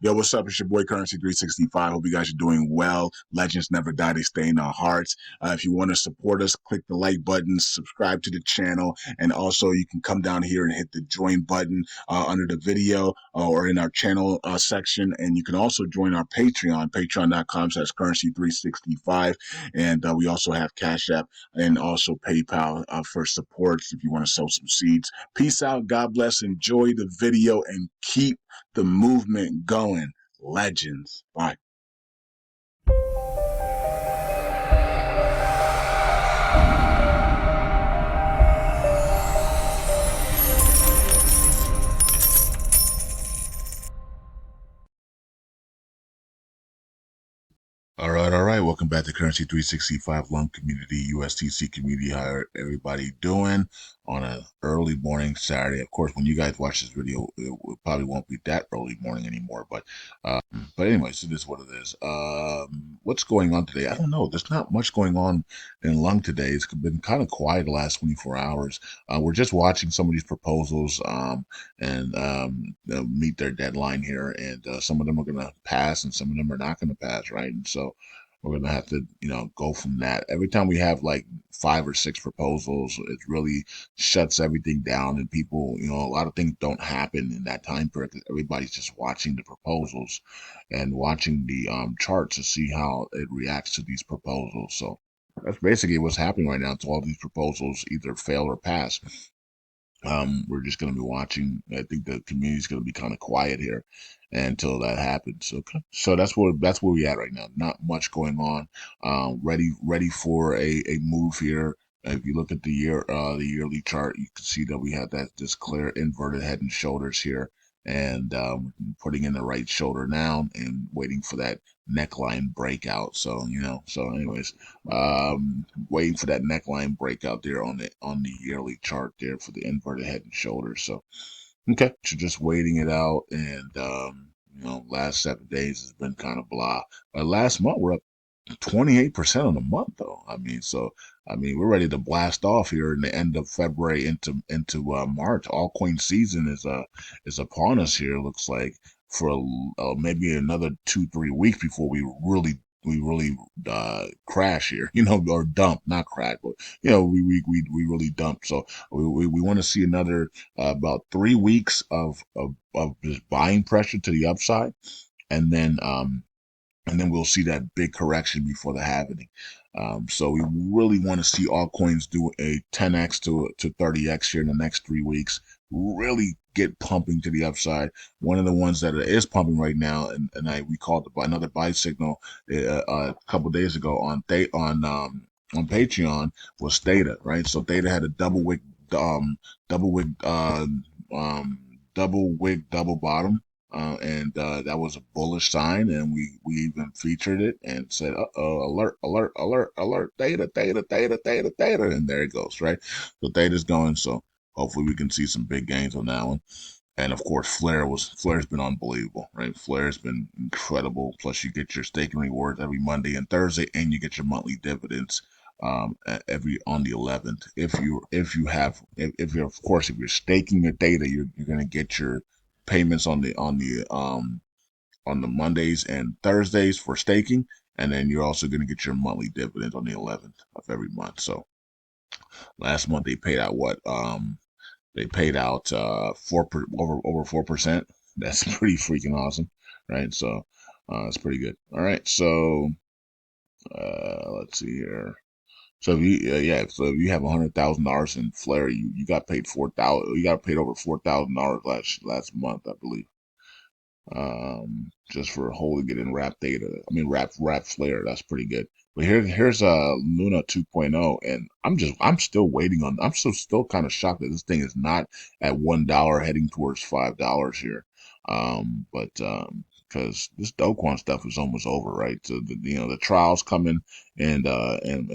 Yo, what's up? It's your boy Currency 365. Hope you guys are doing well. Legends never die, they stay in our hearts. If you want to support us, click the like button, subscribe to the channel, and also you can come down here and hit the join button under the video or in our channel section. And you can also join our Patreon, patreon.com/currency365. And we also have Cash App and also PayPal for supports if you want to sow some seeds. Peace out. God bless. Enjoy the video and keep the movement going. Legends. Bye. All right. Welcome back to Currency 365 LUNC community, USTC community. How everybody doing on an early morning Saturday? Of course, when you guys watch this video, it probably won't be that early morning anymore. But anyway, so this is what it is. What's going on today? I don't know. There's not much going on in LUNC today. It's been kind of quiet the last 24 hours. We're just watching some of these proposals and meet their deadline here, and some of them are going to pass, and some of them are not going to pass, right? And so we're gonna have to, go from that. Every time we have like 5 or 6 proposals, it really shuts everything down, and people, a lot of things don't happen in that time period because everybody's just watching the proposals and watching the charts to see how it reacts to these proposals. So that's basically what's happening right now. So all these proposals either fail or pass. We're just going to be watching. I think the community is going to be kind of quiet here until that happens. Okay, so that's where we at right now. Not much going on. Ready for a move here. If you look at the yearly chart, you can see that we have this clear inverted head and shoulders here, and putting in the right shoulder now and waiting for that neckline breakout. So anyways, waiting for that neckline breakout there on the yearly chart there for the inverted head and shoulders. So okay, so just waiting it out, and last 7 days has been kind of blah. But last month we're up 28% on the month though. We're ready to blast off here in the end of February into March. Altcoin season is upon us here. Looks like for maybe another 2-3 weeks before we really crash here, or dump, not crack, but we really dump. So we want to see another about 3 weeks of just buying pressure to the upside, and then we'll see that big correction before the halving. So we really want to see altcoins do a 10x to 30x here in the next 3 weeks. Really get pumping to the upside. One of the ones that is pumping right now, and we called another buy signal a couple days ago on Patreon, was Theta, right? So Theta had a double wick double bottom, and that was a bullish sign, and we even featured it and said, alert, alert, alert, alert, Theta, Theta, Theta, Theta, Theta, and there it goes, right? So Theta's going, so hopefully we can see some big gains on that one. And of course, Flare's been unbelievable, right? Flare's been incredible. Plus, you get your staking rewards every Monday and Thursday, and you get your monthly dividends every on the 11th. If you're of course, if you're staking your data, you're gonna get your payments on the Mondays and Thursdays for staking, and then you're also gonna get your monthly dividends on the 11th of every month. So last month they paid out what? They paid out over 4%. That's pretty freaking awesome, right? So it's pretty good. All right, so let's see here. So if you have $100,000 in Flare, you got paid 4,000. You got paid over $4,000 last month, I believe. Just for holding it in wrap data. Wrap Flare. That's pretty good. But here's Luna 2.0, and I'm still waiting on. I'm still kind of shocked that this thing is not at $1 heading towards $5 here. Because this Doquan stuff is almost over, right? So the trials coming in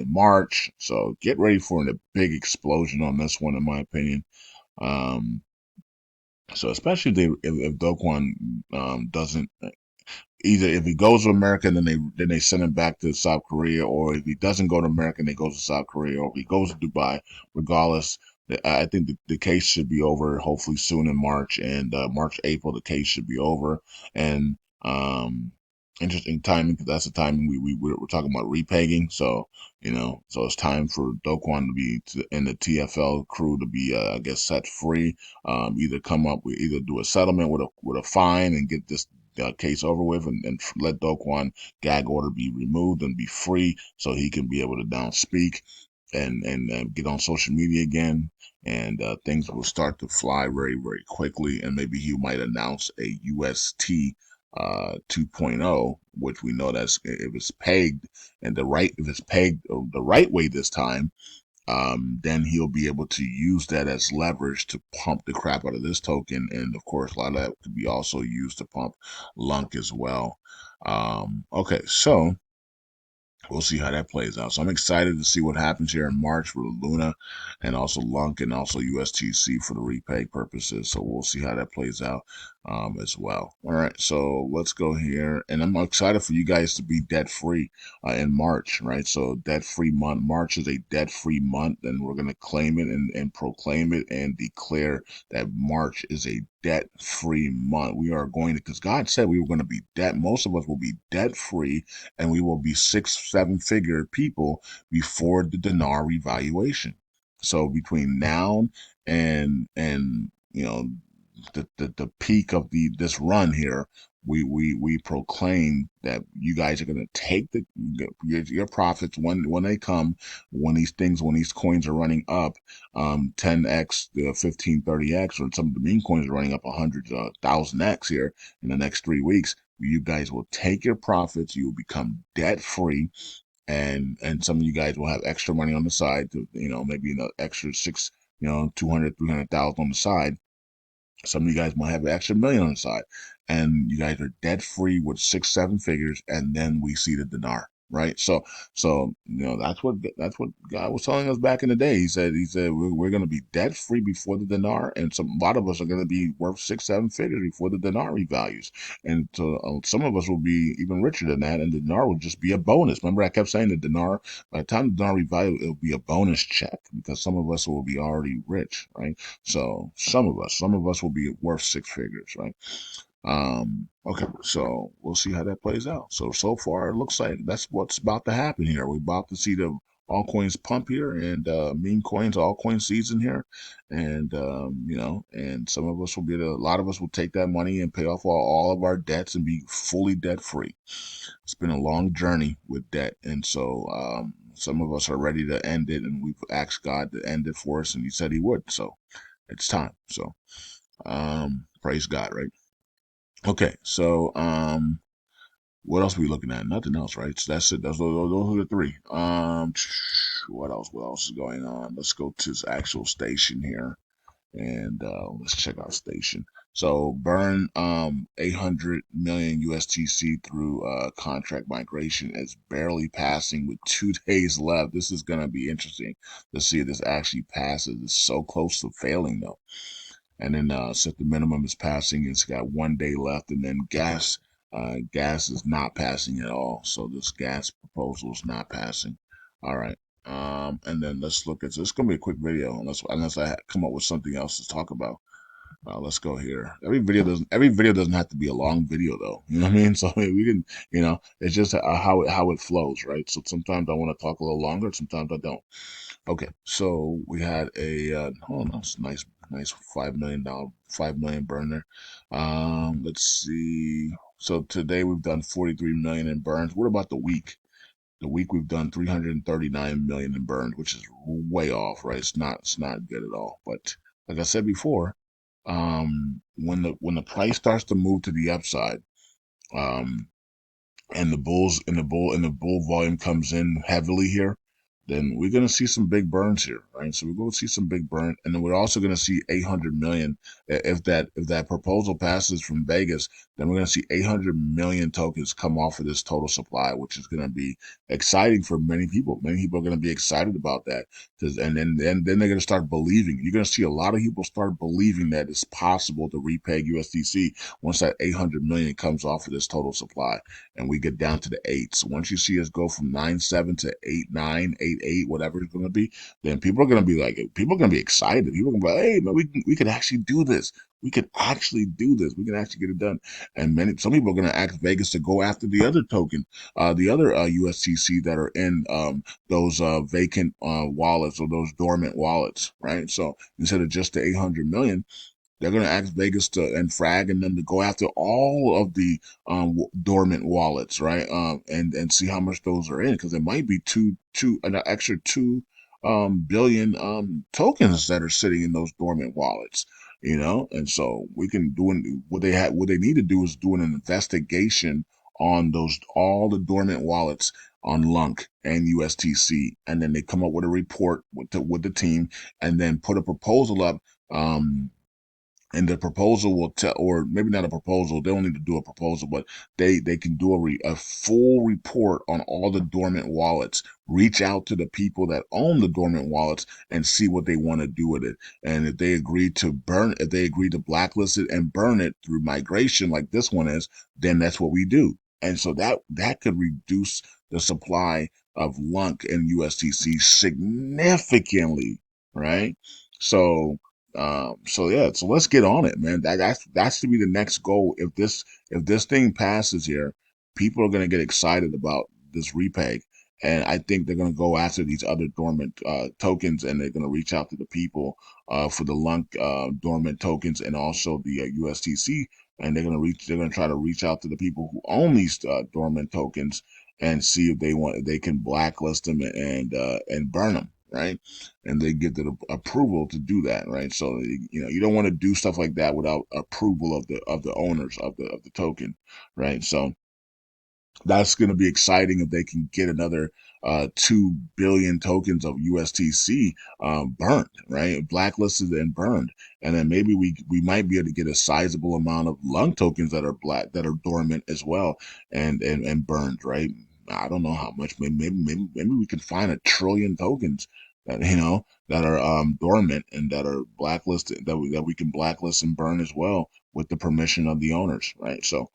March, so get ready for a big explosion on this one, in my opinion. So especially if Doquan doesn't, either if he goes to America, then they send him back to South Korea, or if he doesn't go to America and he goes to South Korea, or if he goes to Dubai, regardless, I think the case should be over hopefully soon in March, and March, April, the case should be over. And Um, Interesting timing because that's the timing we're talking about repegging. So so it's time for Doquan to be and the TFL crew to be I guess set free. Either come up with either do a settlement with a fine and get this case over with, and let Doquan gag order be removed and be free so he can be able to now speak and get on social media again, and things will start to fly very quickly, and maybe he might announce a UST 2.0, which we know that's if it's pegged and if it's pegged the right way this time, then he'll be able to use that as leverage to pump the crap out of this token, and of course a lot of that could be also used to pump LUNC as well. Okay, so we'll see how that plays out. So I'm excited to see what happens here in March for Luna and also LUNC and also USTC for the repay purposes. So we'll see how that plays out as well. All right, so let's go here. And I'm excited for you guys to be debt free in March, right? So debt free month. March is a debt free month, and we're going to claim it and proclaim it and declare that March is a debt free month. We are going to, because God said we were going to be debt. Most of us will be debt free, and we will be 6-7 figure people before the dinar revaluation. So between now and the peak of this run here, we proclaim that you guys are going to take your profits when they come, when these coins are running up 10x, 15, 30x, or some of the meme coins are running up 100,000x here in the next 3 weeks. You guys will take your profits, you will become debt free, and some of you guys will have extra money on the side to maybe an extra 200, 300,000 on the side. Some of you guys might have an extra million on the side, and you guys are debt free with 6-7 figures, and then we see the dinar, right? So that's what God was telling us back in the day. He said we're going to be debt free before the dinar, and a lot of us are going to be worth 6-7 figures before the dinar revalues, and so some of us will be even richer than that, and the dinar will just be a bonus. Remember, I kept saying the dinar. By the time the dinar revalues, it'll be a bonus check because some of us will be already rich, right? So some of us will be worth 6 figures, right? Okay, so we'll see how that plays out. So far it looks like that's what's about to happen here. We're about to see the altcoins pump here, and meme coins, altcoin season here, and and some of us will a lot of us will take that money and pay off all of our debts and be fully debt free. It's been a long journey with debt, and so some of us are ready to end it, and we've asked God to end it for us, and He said He would. So it's time. So praise God, right? Okay, so what else are we looking at? Nothing else, right? So that's it. Those are the three. What else? What else is going on? Let's go to this actual station here, and let's check out station. So burn 800 million USTC through contract migration is barely passing with 2 days left. This is gonna be interesting to see if this actually passes. It's so close to failing though. And then set the minimum is passing. It's got 1 day left, and then gas is not passing at all. So this gas proposal is not passing. All right. And then let's look at this. It's gonna be a quick video unless I come up with something else to talk about. Let's go here. Every video doesn't have to be a long video though. You know what I mean? So we can, it's just how it flows, right? So sometimes I want to talk a little longer, sometimes I don't. Okay, so we had a that's nice $5 million burner. Let's see. So today we've done 43 million in burns. What about the week? The week we've done 339 million in burns, which is way off, right? It's not good at all. But like I said before, when the price starts to move to the upside, um, and the bull volume comes in heavily here, then we're going to see some big burns here, right? So we're going to see some big burn, and then we're also going to see 800 million. If that proposal passes from Vegas, then we're going to see 800 million tokens come off of this total supply, which is going to be exciting for many people. Many people are going to be excited about that, and then they're going to start believing. You're going to see a lot of people start believing that it's possible to repay USDC once that 800 million comes off of this total supply, and we get down to the eights. Once you see us go from 9.7 to 8.9, 8, 8, whatever it's going to be, then people are going to be like, people are going to be excited. People are going to be like, hey, man, we could actually do this. We could actually do this. We can actually get it done. And some people are going to ask Vegas to go after the other token, the other USTC that are in those vacant wallets or those dormant wallets, right? So instead of just the 800 million, they're going to ask Vegas to and Frag and them to go after all of the dormant wallets, right? And see how much those are in, because it might be an extra 2 billion tokens that are sitting in those dormant wallets, And so we can what they need to do is do an investigation on those all the dormant wallets on LUNC and USTC, and then they come up with a report with the team, and then put a proposal up. And the proposal will tell, or maybe not a proposal, they don't need to do a proposal, but they can do a full report on all the dormant wallets, reach out to the people that own the dormant wallets and see what they want to do with it. And if they agree to blacklist it and burn it through migration like this one is, then that's what we do. And so that could reduce the supply of LUNC and USTC significantly, right? So yeah, so let's get on it, man. That's to be the next goal. If this thing passes here, people are gonna get excited about this repeg, and I think they're gonna go after these other dormant tokens, and they're gonna reach out to the people for the LUNC dormant tokens and also the USTC, and they're gonna try to reach out to the people who own these dormant tokens and see if they can blacklist them and burn them, right? And they get the approval to do that, right? So you don't want to do stuff like that without approval of the owners of the token, right? So that's going to be exciting if they can get another 2 billion tokens of USTC burned, right? Blacklisted and burned. And then maybe we might be able to get a sizable amount of lung tokens that are dormant as well and burned, right? I don't know how much. Maybe we can find 1 trillion tokens that are dormant and that are blacklisted that we can blacklist and burn as well with the permission of the owners, right? So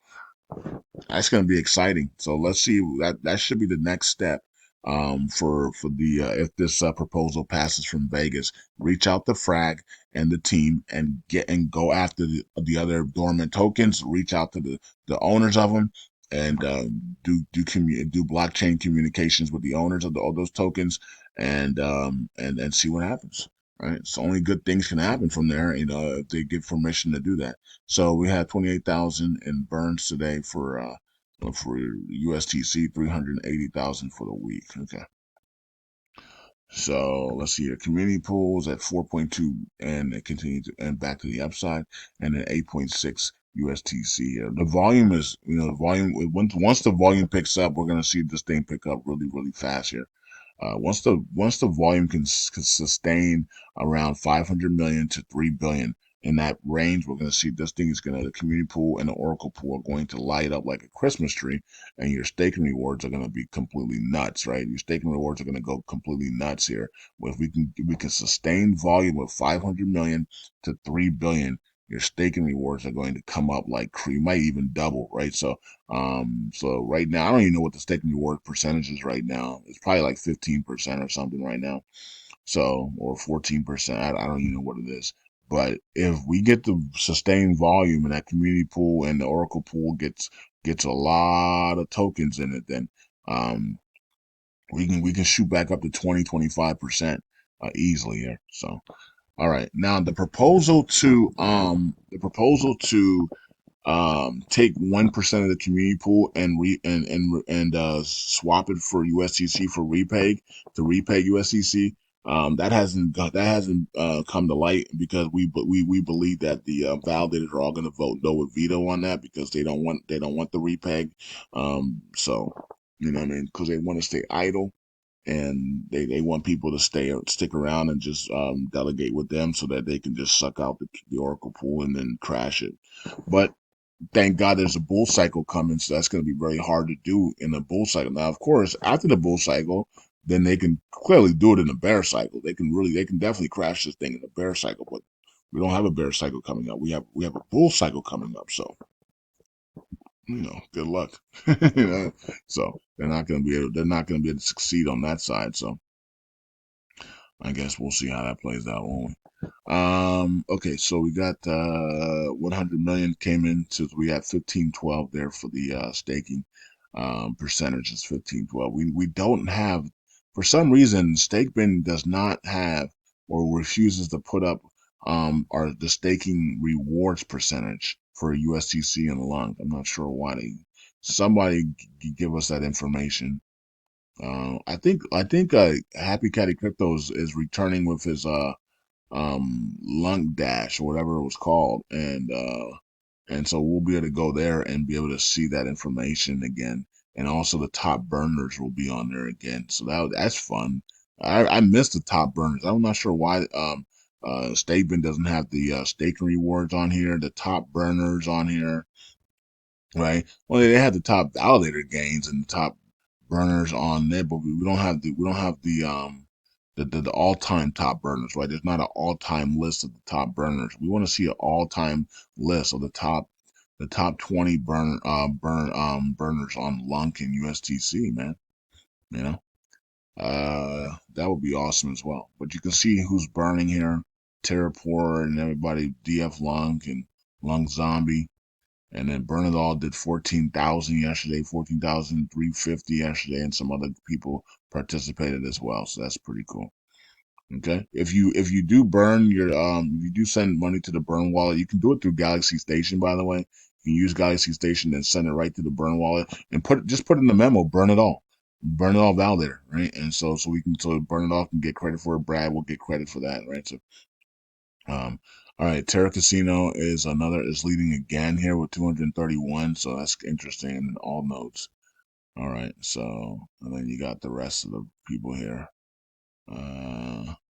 that's going to be exciting. So let's see, that should be the next step for the if this proposal passes from Vegas. Reach out to Frag and the team and go after the other dormant tokens. Reach out to the owners of them and do blockchain communications with the owners of all those tokens and see what happens. Right, so only good things can happen from there, if they give permission to do that. So we had 28,000 in burns today for USTC, 380,000 for the week. Okay. So let's see here. Community pools at 4.2 and it continues and back to the upside, and then 8.6 USTC. The volume is, the volume, once the volume picks up, we're going to see this thing pick up really, really fast here. Once the volume can sustain around 500 million to 3 billion in that range, we're going to see the community pool and the Oracle pool are going to light up like a Christmas tree, and your staking rewards are going to be completely nuts, right? Your staking rewards are going to go completely nuts here. Well, if we can sustain volume of 500 million to 3 billion, your staking rewards are going to come up like cream, might even double, right? So right now, I don't even know what the staking reward percentage is right now. It's probably like 15% or something right now. So, or 14%. I don't even know what it is. But if we get the sustained volume and that community pool and the Oracle pool gets a lot of tokens in it, then we can shoot back up to 20-25% easily here. So, all right. Now the proposal to take 1% of the community pool and swap it for USDC for repay to repay USDC. That hasn't come to light because we believe that the validators are all going to vote no with veto on that because they don't want the repay. So you know what I mean, because they want to stay idle and they want people to stick around and just delegate with them so that they can just suck out the Oracle pool and then crash it. But thank God there's a bull cycle coming, so that's going to be very hard to do in a bull cycle. Now, of course, after the bull cycle, then they can clearly do it in a bear cycle. They can definitely crash this thing in a bear cycle, but we don't have a bear cycle coming up. We have a bull cycle coming up, so good luck. So they're not going to be able to succeed on that side. So I guess we'll see how that plays out, won't we? Okay, so we got 100 million came in, so we have 1512 there for the staking percentage is 1512. We don't have, for some reason, StakeBin does not have or refuses to put up our the staking rewards percentage for USTC and LUNC. I'm not sure why they. Somebody give us that information. I think Happy Caddy Cryptos is returning with his LUNC Dash or whatever it was called, and so we'll be able to go there and be able to see that information again, and also the top burners will be on there again. So that's fun. I missed the top burners. I'm not sure why Statement doesn't have the staking rewards on here, the top burners on here, right? Well, they have the top validator gains and the top burners on there, but we don't have the all time top burners, right? There's not an all time list of the top burners. We want to see an all time list of the top 20 burners on LUNC and USTC, man. You know, that would be awesome as well. But you can see who's burning here: Terraport and everybody, DF LUNC and LUNC Zombie. And then Bernadal did 14,000 yesterday, 14,350 yesterday, and some other people participated as well. So that's pretty cool. Okay. If you do burn your if you do send money to the burn wallet, you can do it through Galaxy Station, by the way. You can use Galaxy Station and send it right to the burn wallet and put in the memo, burn it all. Burn it all validator, right? And so we can burn it off and get credit for it. Brad will get credit for that, right? So all right, Terra Casino is leading again here with 231, so that's interesting in all nodes. All right, so and then you got the rest of the people here.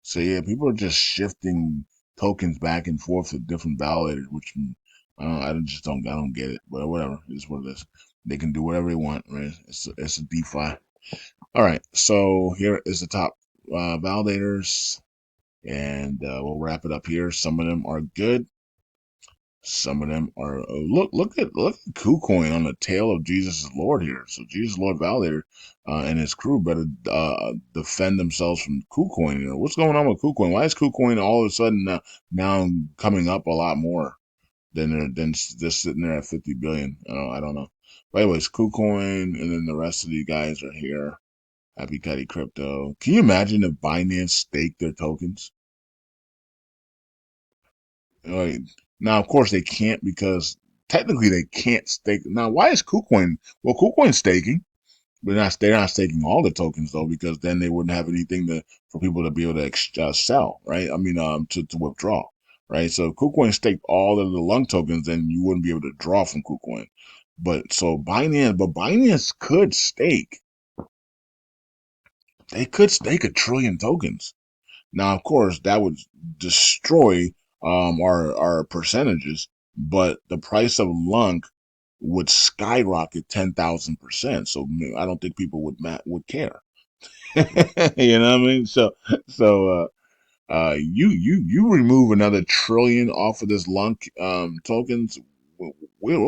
So yeah, people are just shifting tokens back and forth to different validators, which I don't get it, but whatever, it's what it is. They can do whatever they want, right? It's a DeFi. All right, so here is the top validators, and we'll wrap it up here. Some of them are good. Some of them are look at KuCoin on the tail of Jesus is Lord here. So Jesus Lord Validator and his crew better defend themselves from KuCoin. You know what's going on with KuCoin? Why is KuCoin all of a sudden now coming up a lot more than just sitting there at 50 billion? I don't know. But anyways, KuCoin and then the rest of you guys are here. Happy Cuddy Crypto. Can you imagine if Binance staked their tokens? Like, now, of course, they can't because technically they can't stake. Now, why is KuCoin? Well, KuCoin's staking, but they're not staking all the tokens though, because then they wouldn't have anything for people to be able to sell, right? I mean, to withdraw, right? So if KuCoin staked all of the LUNC tokens, then you wouldn't be able to draw from KuCoin. Binance could stake. They could stake 1 trillion tokens. Now, of course, that would destroy our percentages, but the price of LUNC would skyrocket 10,000%. So I don't think people would care. You know what I mean? You remove another trillion off of this LUNC tokens, we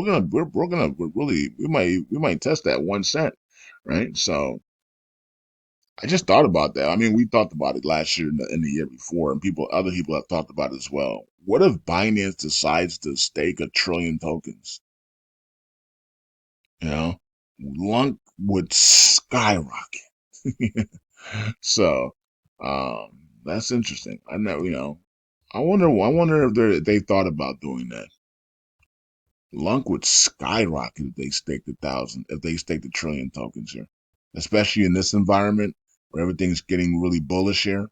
might test that 1 cent, right? So I just thought about that. I mean, we talked about it last year and the year before, and other people have talked about it as well. What if Binance decides to stake 1 trillion tokens? You know, LUNC would skyrocket. So, that's interesting. I know, I wonder if they thought about doing that. LUNC would skyrocket if they staked 1 trillion tokens here, especially in this environment where everything's getting really bullish here.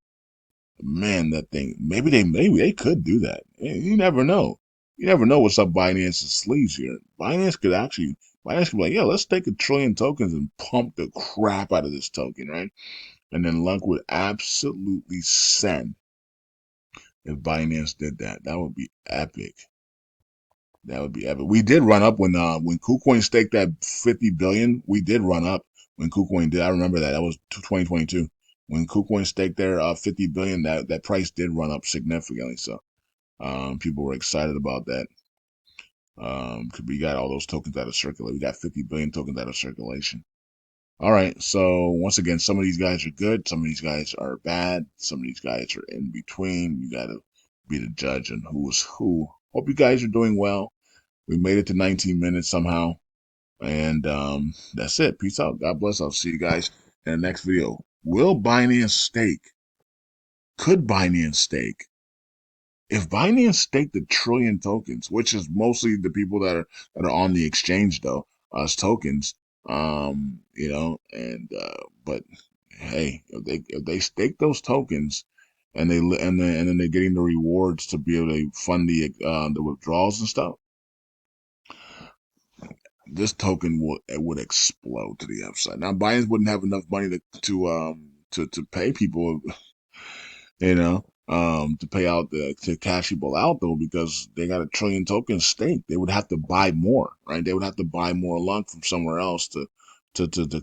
Man, that thing. Maybe they could do that. You never know. You never know what's up Binance's sleeves here. Binance could be like, yeah, let's take 1 trillion tokens and pump the crap out of this token, right? And then LUNC would absolutely send if Binance did that. That would be epic. That would be epic. We did run up when KuCoin staked that 50 billion. We did run up when KuCoin did. I remember that. That was 2022 when KuCoin staked their 50 billion. That price did run up significantly. So people were excited about that. Because we got all those tokens out of circulation. We got 50 billion tokens out of circulation. All right. So once again, some of these guys are good. Some of these guys are bad. Some of these guys are in between. You got to be the judge and who's who. Hope you guys are doing well. We made it to 19 minutes somehow. And that's it. Peace out. God bless. I'll see you guys in the next video. Will Binance stake? Could Binance stake? If Binance staked a trillion tokens, which is mostly the people that are on the exchange though, as tokens, but hey, if they stake those tokens and then they're getting the rewards to be able to fund the withdrawals and stuff, this token would explode to the upside. Now Binance wouldn't have enough money to pay people, to pay out to cash people out though, because they got a trillion tokens staked. They would have to buy more, right? They would have to buy more LUNC from somewhere else to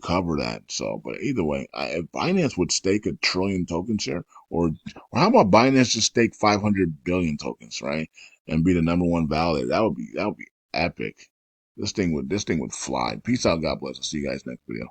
cover that. So, but either way, if Binance would stake a trillion tokens here, or how about Binance just stake 500 billion tokens, right, and be the number one validator? That would be epic. This thing would fly. Peace out. God bless. I'll see you guys next video.